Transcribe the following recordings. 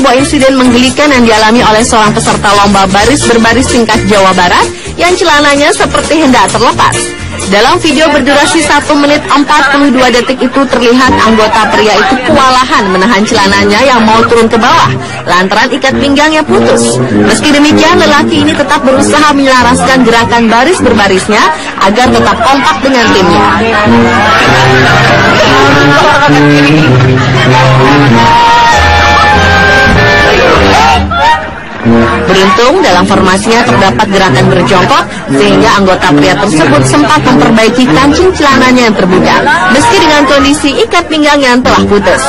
sebuah insiden menggelikan yang dialami oleh seorang peserta lomba baris berbaris singkat Jawa Barat yang celananya seperti hendak terlepas. Dalam video berdurasi 1 menit 42 detik itu terlihat anggota pria itu kewalahan menahan celananya yang mau turun ke bawah lantaran ikat pinggang yang putus. Meski demikian, lelaki ini tetap berusaha menyelaraskan gerakan baris berbarisnya agar tetap kompak dengan timnya. Beruntung dalam formasinya terdapat gerakan berjongkok sehingga anggota pria tersebut sempat memperbaiki kancing celananya yang terbuka meski dengan kondisi ikat pinggang yang telah putus.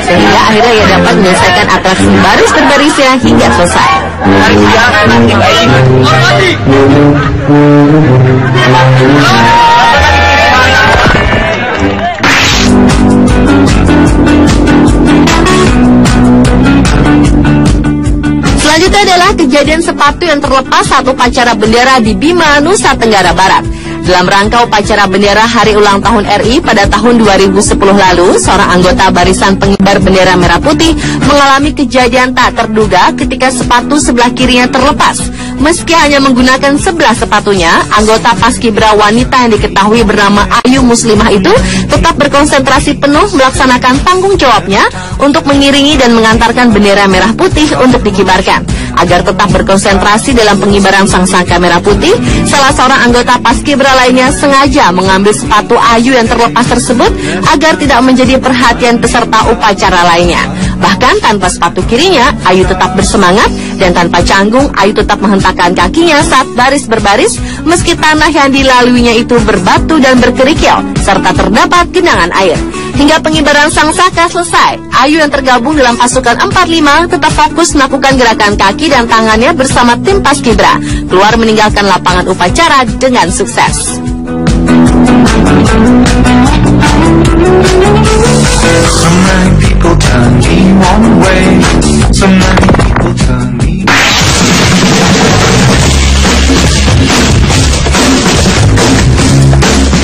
Sehingga akhirnya ia dapat menyelesaikan atraksi baris berbarisnya hingga selesai. Selanjutnya adalah kejadian sepatu yang terlepas saat upacara bendera di Bima, Nusa Tenggara Barat. Dalam rangka upacara bendera Hari Ulang Tahun RI pada tahun 2010 lalu, seorang anggota barisan pengibar bendera merah putih mengalami kejadian tak terduga ketika sepatu sebelah kirinya terlepas. Meski hanya menggunakan sebelah sepatunya, anggota paskibra wanita yang diketahui bernama Ayu Muslimah itu tetap berkonsentrasi penuh melaksanakan tanggung jawabnya untuk mengiringi dan mengantarkan bendera merah putih untuk dikibarkan. Agar tetap berkonsentrasi dalam pengibaran sangsaka merah putih, salah seorang anggota paskibra lainnya sengaja mengambil sepatu Ayu yang terlepas tersebut agar tidak menjadi perhatian peserta upacara lainnya. Bahkan tanpa sepatu kirinya, Ayu tetap bersemangat dan tanpa canggung, Ayu tetap menghentakkan kakinya saat baris berbaris meski tanah yang dilaluinya itu berbatu dan berkerikil serta terdapat genangan air. Hingga pengibaran sangsaka selesai, Ayu yang tergabung dalam pasukan 45 tetap fokus melakukan gerakan kaki dan tangannya bersama tim paskibra keluar meninggalkan lapangan upacara dengan sukses.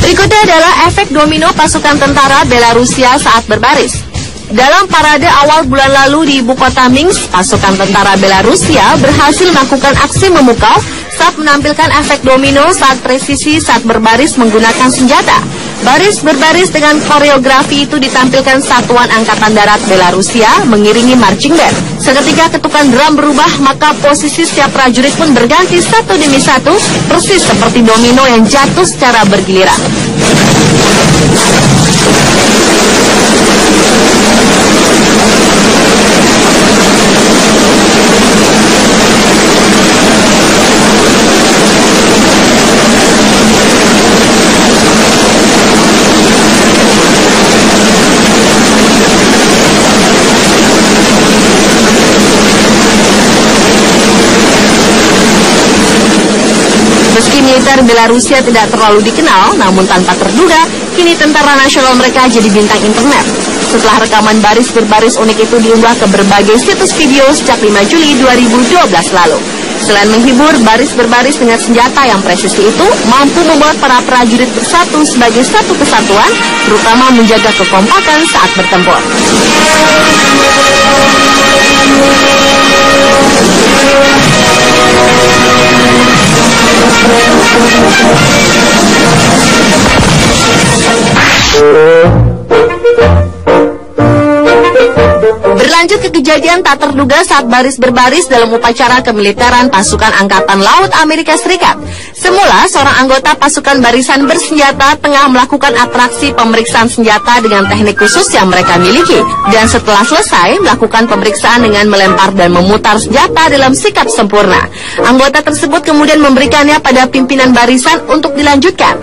Berikutnya adalah efek domino pasukan tentara Belarusia saat berbaris. Dalam parade awal bulan lalu di ibu kota Minsk, pasukan tentara Belarusia berhasil melakukan aksi memukau saat menampilkan efek domino saat presisi saat berbaris menggunakan senjata. Baris berbaris dengan koreografi itu ditampilkan Satuan Angkatan Darat Belarusia mengiringi marching band. Seketika ketukan drum berubah, maka posisi setiap prajurit pun berganti satu demi satu, persis seperti domino yang jatuh secara bergiliran. Meski militer Belarusia tidak terlalu dikenal, namun tanpa terduga, kini tentara nasional mereka jadi bintang internet. Setelah rekaman baris berbaris unik itu diunggah ke berbagai situs video sejak 5 Juli 2012 lalu. Selain menghibur, baris berbaris dengan senjata yang presisi itu mampu membuat para prajurit bersatu sebagai satu kesatuan, terutama menjaga kekompakan saat bertempur. Berlanjut ke kejadian tak terduga saat baris berbaris dalam upacara kemiliteran pasukan Angkatan Laut Amerika Serikat. Semula, seorang anggota pasukan barisan bersenjata tengah melakukan atraksi pemeriksaan senjata dengan teknik khusus yang mereka miliki. Dan setelah selesai, melakukan pemeriksaan dengan melempar dan memutar senjata dalam sikap sempurna. Anggota tersebut kemudian memberikannya pada pimpinan barisan untuk dilanjutkan.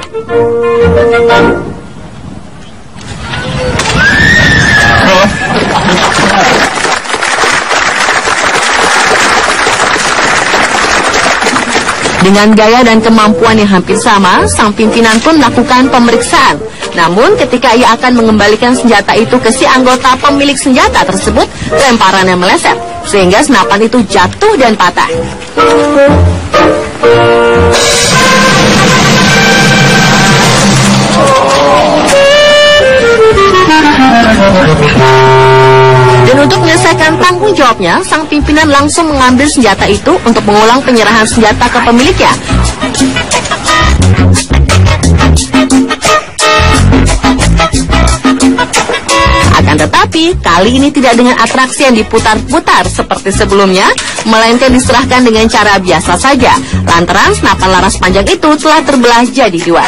Dengan gaya dan kemampuan yang hampir sama, sang pimpinan pun melakukan pemeriksaan. Namun ketika ia akan mengembalikan senjata itu ke si anggota pemilik senjata tersebut, lemparannya meleset, sehingga senapan itu jatuh dan patah. jawabnya, sang pimpinan langsung mengambil senjata itu untuk mengulang penyerahan senjata ke pemiliknya. Akan tetapi, kali ini tidak dengan atraksi yang diputar-putar seperti sebelumnya, melainkan diserahkan dengan cara biasa saja, lantaran senapan laras panjang itu telah terbelah jadi dua.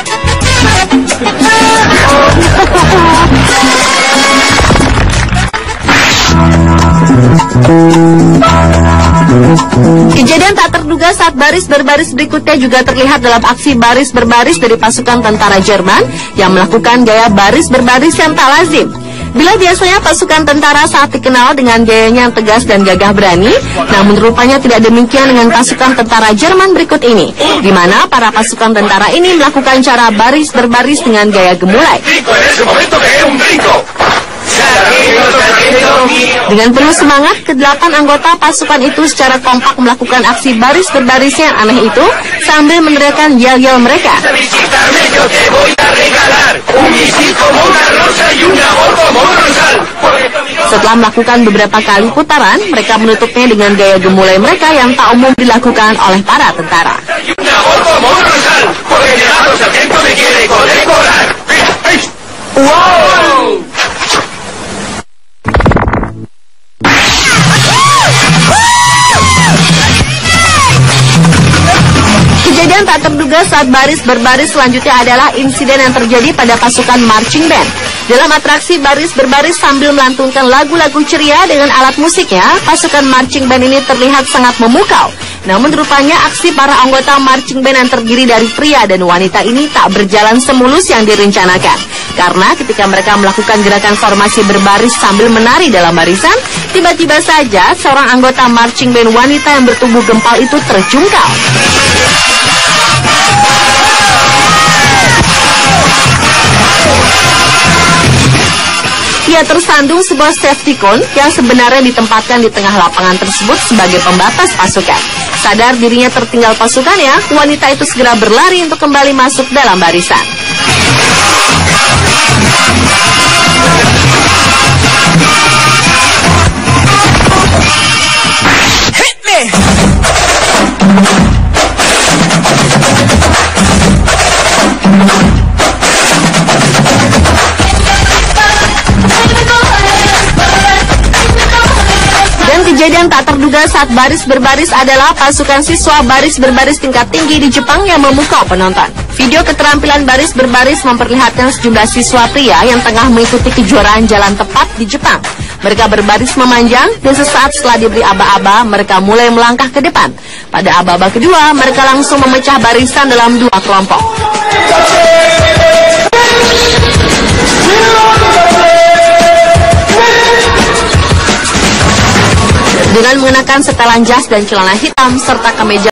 Kejadian tak terduga saat baris berbaris berikutnya juga terlihat dalam aksi baris berbaris dari pasukan tentara Jerman yang melakukan gaya baris berbaris yang tak lazim. Bila biasanya pasukan tentara saat dikenal dengan gayanya yang tegas dan gagah berani, namun rupanya tidak demikian dengan pasukan tentara Jerman berikut ini, di mana para pasukan tentara ini melakukan cara baris berbaris dengan gaya gemulai. Dengan penuh semangat, ke-8 anggota pasukan itu secara kompak melakukan aksi baris berbaris yang aneh itu sambil meneriakkan yel-yel mereka. Setelah melakukan beberapa kali putaran, mereka menutupnya dengan gaya gemulai mereka yang tak umum dilakukan oleh para tentara. Wow! Kejadian tak terduga saat baris berbaris selanjutnya adalah insiden yang terjadi pada pasukan marching band. Dalam atraksi baris berbaris sambil melantunkan lagu-lagu ceria dengan alat musiknya, pasukan marching band ini terlihat sangat memukau. Namun rupanya aksi para anggota marching band yang terdiri dari pria dan wanita ini tak berjalan semulus yang direncanakan. Karena ketika mereka melakukan gerakan formasi berbaris sambil menari dalam barisan, tiba-tiba saja seorang anggota marching band wanita yang bertubuh gempal itu terjungkal. Ia tersandung sebuah safety cone yang sebenarnya ditempatkan di tengah lapangan tersebut sebagai pembatas pasukan. Sadar dirinya tertinggal pasukannya, wanita itu segera berlari untuk kembali masuk dalam barisan. Hit me! Kejadian tak terduga saat baris berbaris adalah pasukan siswa baris berbaris tingkat tinggi di Jepang yang memukau penonton. Video keterampilan baris berbaris memperlihatkan sejumlah siswa pria yang tengah mengikuti kejuaraan jalan tepat di Jepang. Mereka berbaris memanjang dan sesaat setelah diberi aba-aba, mereka mulai melangkah ke depan. Pada aba-aba kedua, mereka langsung memecah barisan dalam dua kelompok. Dengan mengenakan setelan jas dan celana hitam serta kemeja